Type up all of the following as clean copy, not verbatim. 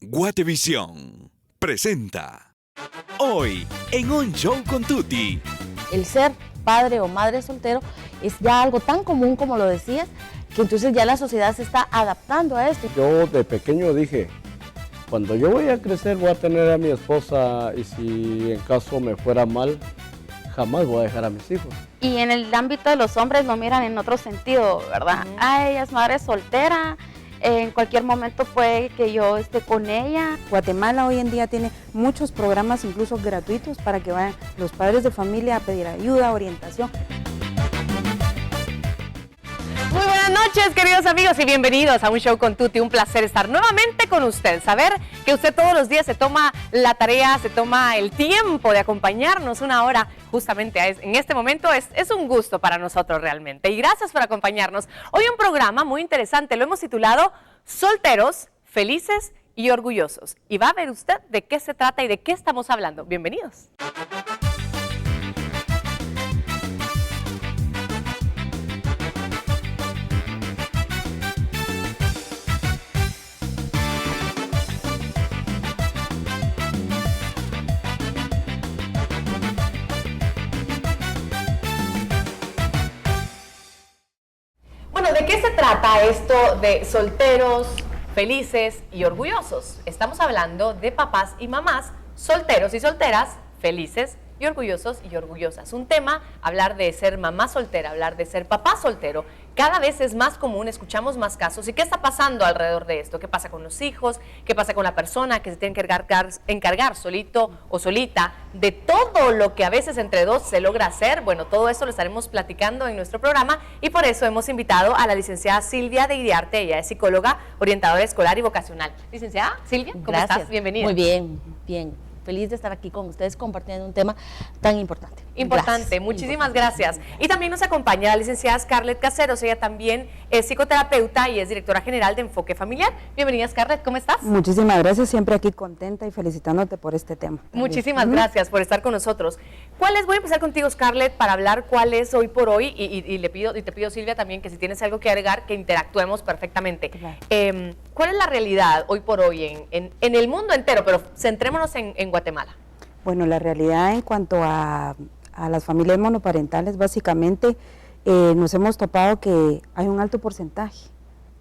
Guatevisión presenta hoy en Un Show con Tuti. El ser padre o madre soltero es ya algo tan común como lo decías, que entonces ya la sociedad se está adaptando a esto. Yo de pequeño dije, cuando yo voy a crecer voy a tener a mi esposa y si en caso me fuera mal, jamás voy a dejar a mis hijos. Y en el ámbito de los hombres lo miran en otro sentido, ¿verdad? Ah, ella es madre soltera, en cualquier momento puede que yo esté con ella. Guatemala hoy en día tiene muchos programas, incluso gratuitos, para que vayan los padres de familia a pedir ayuda, orientación. Muy buenas noches, queridos amigos, y bienvenidos a Un Show con Tuti. Un placer estar nuevamente con usted. Saber que usted todos los días se toma la tarea, se toma el tiempo de acompañarnos una hora justamente en este momento es un gusto para nosotros realmente. Y gracias por acompañarnos. Hoy un programa muy interesante, lo hemos titulado Solteros, Felices y Orgullosos. Y va a ver usted de qué se trata y de qué estamos hablando. Bienvenidos. Bueno, ¿de qué se trata esto de solteros, felices y orgullosos? Estamos hablando de papás y mamás solteros y solteras, felices y orgullosos y orgullosas. Un tema, hablar de ser mamá soltera, hablar de ser papá soltero, cada vez es más común, escuchamos más casos. ¿Y qué está pasando alrededor de esto? ¿Qué pasa con los hijos? ¿Qué pasa con la persona que se tiene que encargar solito o solita de todo lo que a veces entre dos se logra hacer? Bueno, todo eso lo estaremos platicando en nuestro programa y por eso hemos invitado a la licenciada Silvia de Iriarte. Ella es psicóloga, orientadora escolar y vocacional. Licenciada Silvia, ¿cómo estás? Bienvenida. Muy bien, bien. Feliz de estar aquí con ustedes compartiendo un tema tan importante. Importante, muchísimas gracias. Y también nos acompaña la licenciada Scarlett Caseros, ella también es psicoterapeuta y es directora general de Enfoque Familiar. Bienvenida, Scarlett, ¿cómo estás? Muchísimas gracias, siempre aquí contenta y felicitándote por este tema. Muchísimas gracias por estar con nosotros. Voy a empezar contigo, Scarlett, para hablar cuál es hoy por hoy y te pido, Silvia, también que si tienes algo que agregar, que interactuemos perfectamente. Claro. ¿Cuál es la realidad hoy por hoy en el mundo entero, pero centrémonos en Guatemala? Bueno, la realidad en cuanto a las familias monoparentales, básicamente nos hemos topado que hay un alto porcentaje.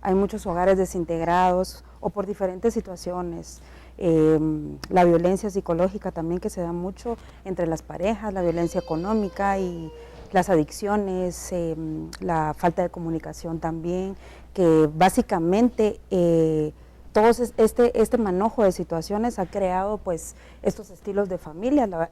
Hay muchos hogares desintegrados o por diferentes situaciones. La violencia psicológica también que se da mucho entre las parejas, la violencia económica y las adicciones, la falta de comunicación también, que básicamente todo este manojo de situaciones ha creado pues estos estilos de familia,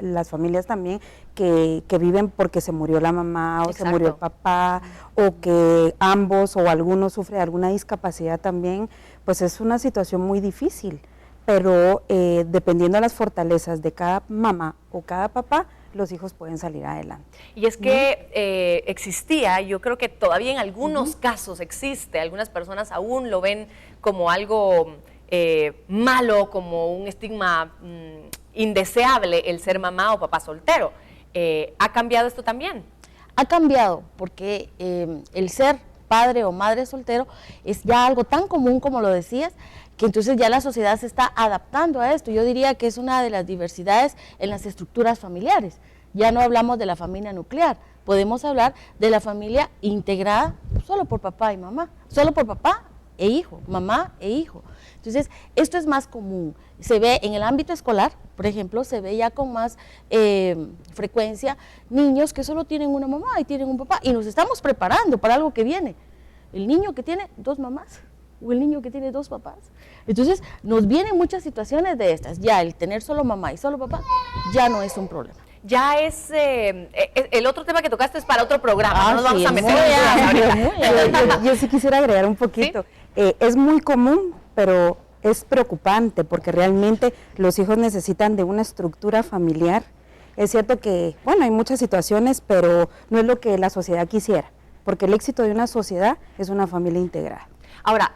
las familias también que viven porque se murió la mamá o Exacto. Se murió el papá o que ambos o algunos sufren alguna discapacidad también, pues es una situación muy difícil, pero dependiendo de las fortalezas de cada mamá o cada papá, los hijos pueden salir adelante. Y es que existía, yo creo que todavía en algunos casos existe, algunas personas aún lo ven como algo malo, como un estigma indeseable el ser mamá o papá soltero. ¿Ha cambiado esto también? Ha cambiado porque el ser padre o madre soltero es ya algo tan común como lo decías, que entonces ya la sociedad se está adaptando a esto. Yo diría que es una de las diversidades en las estructuras familiares. Ya no hablamos de la familia nuclear, podemos hablar de la familia integrada solo por papá y mamá, solo por papá e hijo, mamá e hijo. Entonces, esto es más común. Se ve en el ámbito escolar, por ejemplo, se ve ya con más frecuencia niños que solo tienen una mamá y tienen un papá, y nos estamos preparando para algo que viene. El niño que tiene dos mamás o el niño que tiene dos papás. Entonces, nos vienen muchas situaciones de estas. Ya el tener solo mamá y solo papá ya no es un problema. Ya es, el otro tema que tocaste es para otro programa, no nos vamos a meter yo sí quisiera agregar un poquito. ¿Sí? Es muy común, pero es preocupante porque realmente los hijos necesitan de una estructura familiar. Es cierto que, bueno, hay muchas situaciones, pero no es lo que la sociedad quisiera, porque el éxito de una sociedad es una familia integrada. Ahora,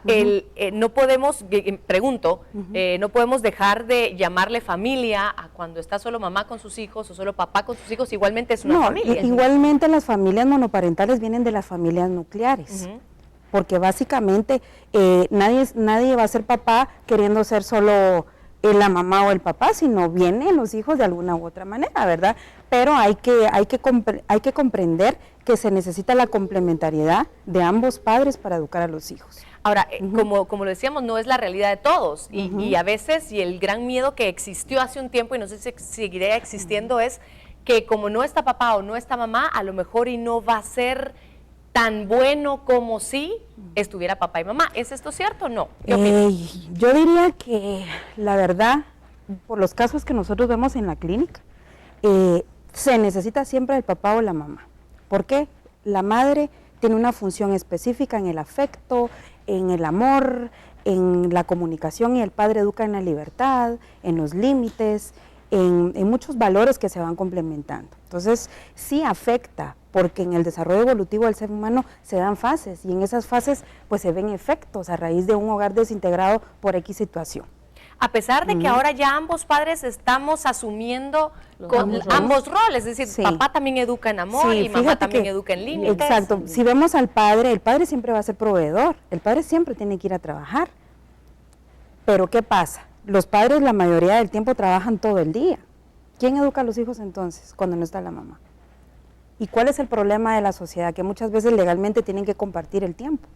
no podemos, pregunto, no podemos dejar de llamarle familia a cuando está solo mamá con sus hijos o solo papá con sus hijos, igualmente es una familia. Igualmente las familias monoparentales vienen de las familias nucleares. porque básicamente nadie va a ser papá queriendo ser solo la mamá o el papá, sino vienen los hijos de alguna u otra manera, ¿verdad? Pero hay que comprender que se necesita la complementariedad de ambos padres para educar a los hijos. Ahora, como lo decíamos, no es la realidad de todos y a veces, y el gran miedo que existió hace un tiempo y no sé si seguirá existiendo es que como no está papá o no está mamá, a lo mejor y no va a ser tan bueno como si estuviera papá y mamá. ¿Es esto cierto o no? ¿Qué opinas? Yo diría que la verdad, por los casos que nosotros vemos en la clínica, se necesita siempre el papá o la mamá. ¿Por qué? La madre tiene una función específica en el afecto, en el amor, en la comunicación, y el padre educa en la libertad, en los límites, en muchos valores que se van complementando. Entonces, sí afecta, porque en el desarrollo evolutivo del ser humano se dan fases, y en esas fases pues se ven efectos a raíz de un hogar desintegrado por X situación. A pesar de que ahora ya ambos padres estamos asumiendo ambos roles, es decir, Sí. papá también educa en amor Sí, y mamá fíjate también que- educa en límites. Exacto. Si vemos al padre, el padre siempre va a ser proveedor, el padre siempre tiene que ir a trabajar. Pero ¿qué pasa? Los padres la mayoría del tiempo trabajan todo el día. ¿Quién educa a los hijos entonces cuando no está la mamá? ¿Y cuál es el problema de la sociedad? Que muchas veces legalmente tienen que compartir el tiempo.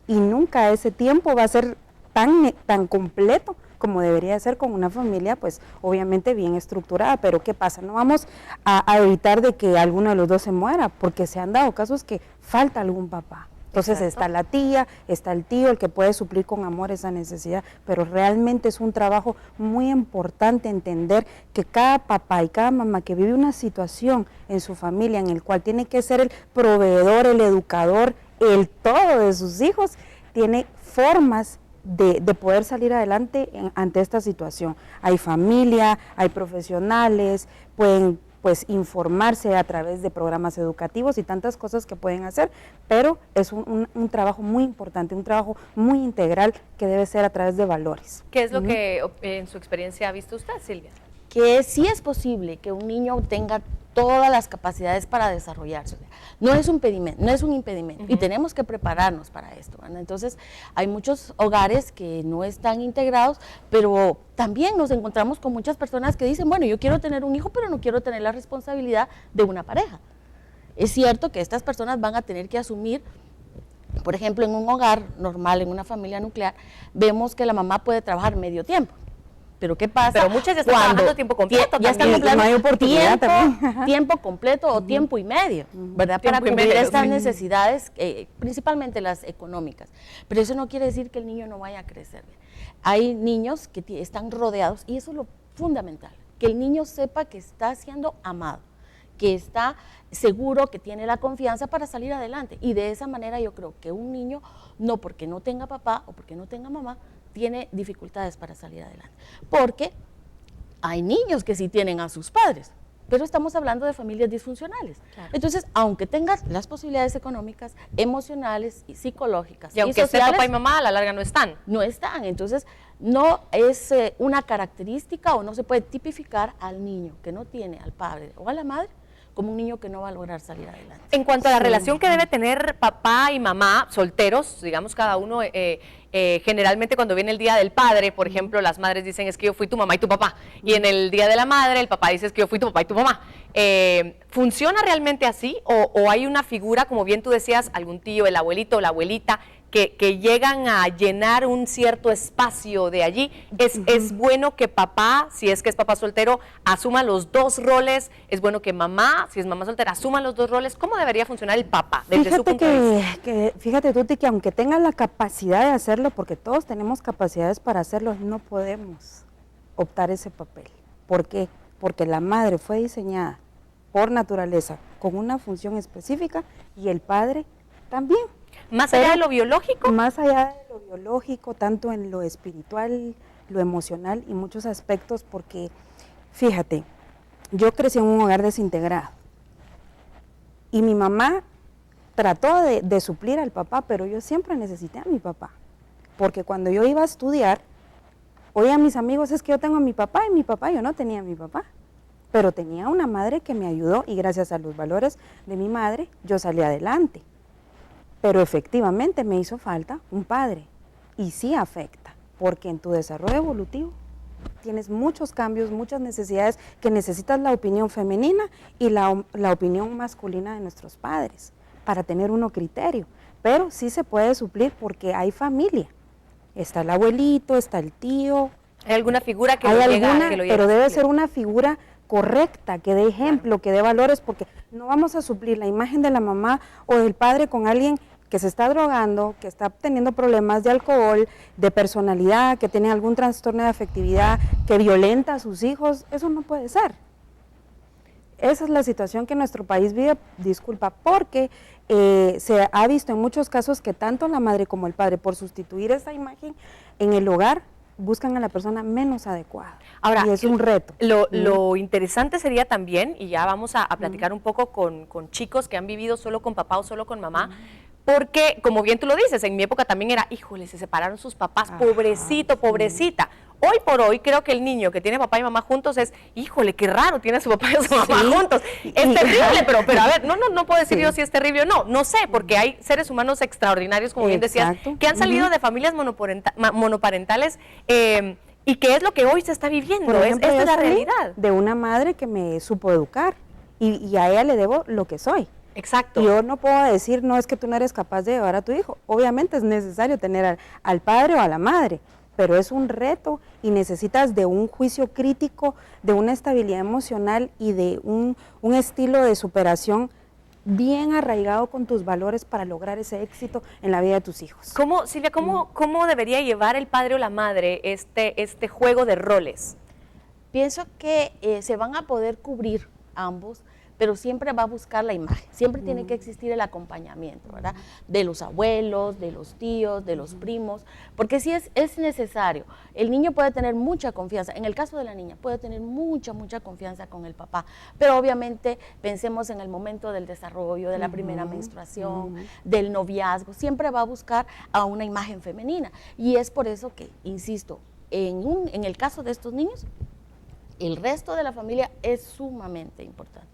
Y nunca ese tiempo va a ser tan completo como debería ser con una familia, pues obviamente bien estructurada. Pero ¿qué pasa? No vamos a evitar de que alguno de los dos se muera, porque se han dado casos que falta algún papá. Entonces Exacto. está la tía, está el tío, el que puede suplir con amor esa necesidad, pero realmente es un trabajo muy importante entender que cada papá y cada mamá que vive una situación en su familia en el cual tiene que ser el proveedor, el educador, el todo de sus hijos, tiene formas de poder salir adelante ante esta situación. Hay familia, hay profesionales, pueden pues informarse a través de programas educativos y tantas cosas que pueden hacer, pero es un trabajo muy importante, un trabajo muy integral que debe ser a través de valores. ¿Qué es lo que en su experiencia ha visto usted, Silvia? Que sí es posible que un niño tenga todas las capacidades para desarrollarse. No es un impedimento, y tenemos que prepararnos para esto, ¿verdad? Entonces, hay muchos hogares que no están integrados, pero también nos encontramos con muchas personas que dicen, bueno, yo quiero tener un hijo, pero no quiero tener la responsabilidad de una pareja. Es cierto que estas personas van a tener que asumir, por ejemplo, en un hogar normal, en una familia nuclear, vemos que la mamá puede trabajar medio tiempo. Pero ¿qué pasa? Pero muchas ya están cuando trabajando tiempo completo ya están también. cumpliendo No hay oportunidad también. tiempo completo o tiempo y medio, ¿verdad? Tiempo Para y cubrir medio, estas sí. necesidades, principalmente las económicas. Pero eso no quiere decir que el niño no vaya a crecer. Hay niños que están rodeados, y eso es lo fundamental, que el niño sepa que está siendo amado, que está seguro, que tiene la confianza para salir adelante. Y de esa manera yo creo que un niño, no porque no tenga papá o porque no tenga mamá, tiene dificultades para salir adelante. Porque hay niños que sí tienen a sus padres, pero estamos hablando de familias disfuncionales. Claro. Entonces, aunque tengas las posibilidades económicas, emocionales y psicológicas Y aunque esté sociales, papá y mamá, a la larga no están. no están. Entonces, no es una característica o no se puede tipificar al niño que no tiene al padre o a la madre como un niño que no va a lograr salir adelante. En cuanto a la relación que debe tener papá y mamá, solteros, digamos cada uno, generalmente cuando viene el Día del Padre, por ejemplo, las madres dicen es que yo fui tu mamá y tu papá, y en el Día de la Madre el papá dice es que yo fui tu papá y tu mamá. ¿Funciona realmente así o hay una figura, como bien tú decías, algún tío, el abuelito o la abuelita, que llegan a llenar un cierto espacio de allí? Es bueno que papá, si es que es papá soltero, asuma los dos roles. Es bueno que mamá, si es mamá soltera, asuma los dos roles. ¿Cómo debería funcionar el papá desde su punto de vista? Fíjate, Tuti, que aunque tengan la capacidad de hacerlo, porque todos tenemos capacidades para hacerlo, no podemos optar ese papel. ¿Por qué? Porque la madre fue diseñada por naturaleza con una función específica y el padre también. Más allá de lo biológico. Más allá de lo biológico, tanto en lo espiritual, lo emocional y muchos aspectos, porque fíjate, yo crecí en un hogar desintegrado y mi mamá trató de suplir al papá, pero yo siempre necesité a mi papá, porque cuando yo iba a estudiar, oía a mis amigos, es que yo tengo a mi papá, y mi papá, yo no tenía a mi papá, pero tenía una madre que me ayudó y gracias a los valores de mi madre yo salí adelante. pero efectivamente me hizo falta un padre y sí afecta, porque en tu desarrollo evolutivo tienes muchos cambios, muchas necesidades que necesitas la opinión femenina y la opinión masculina de nuestros padres para tener uno criterio, pero sí se puede suplir porque hay familia, está el abuelito, está el tío. ¿Hay alguna figura que Hay lo alguna, llega, que lo pero llega a debe suplir? ser una figura correcta, que dé ejemplo, que dé valores, porque no vamos a suplir la imagen de la mamá o del padre con alguien que se está drogando, que está teniendo problemas de alcohol, de personalidad, que tiene algún trastorno de afectividad, que violenta a sus hijos. Eso no puede ser. Esa es la situación que nuestro país vive, disculpa, porque se ha visto en muchos casos que tanto la madre como el padre, por sustituir esa imagen en el hogar, buscan a la persona menos adecuada. Ahora, y es un reto. Lo interesante sería también, y ya vamos a platicar un poco con chicos que han vivido solo con papá o solo con mamá, porque, como bien tú lo dices, en mi época también era, híjole, se separaron sus papás, pobrecito, pobrecita. Hoy por hoy creo que el niño que tiene papá y mamá juntos es, híjole, qué raro, tiene a su papá y a su mamá juntos. Es terrible, pero a ver, no puedo decir yo si es terrible o no sé, porque hay seres humanos extraordinarios, como bien decías, que han salido de familias monoparentales, y que es lo que hoy se está viviendo, Por ejemplo, esta yo es la salí realidad. de una madre que me supo educar y a ella le debo lo que soy. Exacto. Y yo no puedo decir, no, es que tú no eres capaz de llevar a tu hijo. Obviamente es necesario tener al padre o a la madre, pero es un reto y necesitas de un juicio crítico, de una estabilidad emocional y de un estilo de superación bien arraigado con tus valores para lograr ese éxito en la vida de tus hijos. Silvia, ¿cómo debería llevar el padre o la madre este juego de roles? Pienso que se van a poder cubrir ambos, pero siempre va a buscar la imagen, siempre tiene que existir el acompañamiento, ¿verdad? De los abuelos, de los tíos, de los primos, porque sí es necesario. El niño puede tener mucha confianza, en el caso de la niña, puede tener mucha confianza con el papá, pero obviamente pensemos en el momento del desarrollo, de la primera menstruación, del noviazgo, siempre va a buscar a una imagen femenina, y es por eso que, insisto, en el caso de estos niños, el resto de la familia es sumamente importante,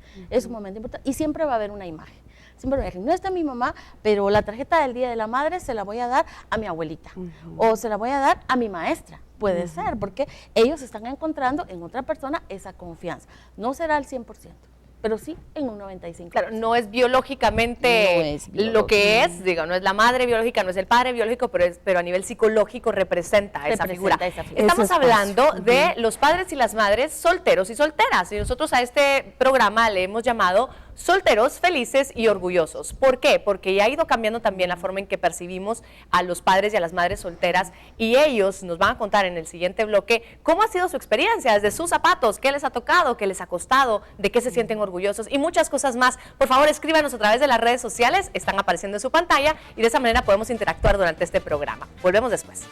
y siempre va a haber una imagen. Siempre me dicen, no está mi mamá, pero la tarjeta del Día de la Madre se la voy a dar a mi abuelita, o se la voy a dar a mi maestra. Puede ser, porque ellos están encontrando en otra persona esa confianza. No será al 100%, pero sí en un 95%. Claro, no es biológicamente lo que es, digo, no es la madre biológica, no es el padre biológico, pero a nivel psicológico representa esa figura. Estamos hablando de los padres y las madres solteros y solteras, y nosotros a este programa le hemos llamado Solteros, Felices y Orgullosos. ¿Por qué? Porque ya ha ido cambiando también la forma en que percibimos a los padres y a las madres solteras, y ellos nos van a contar en el siguiente bloque cómo ha sido su experiencia desde sus zapatos, qué les ha tocado, qué les ha costado, de qué se sienten orgullosos y muchas cosas más. Por favor, escríbanos a través de las redes sociales, están apareciendo en su pantalla, y de esa manera podemos interactuar durante este programa. Volvemos después.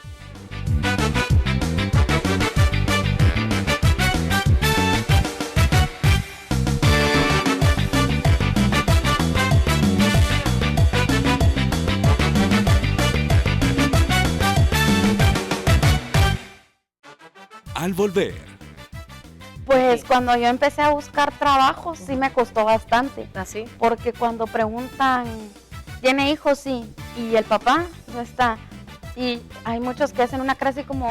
Al volver, Pues cuando yo empecé a buscar trabajo sí me costó bastante, ¿Así? porque cuando preguntan, ¿tiene hijos? Sí, y el papá no está, y hay muchos que hacen una cara así como,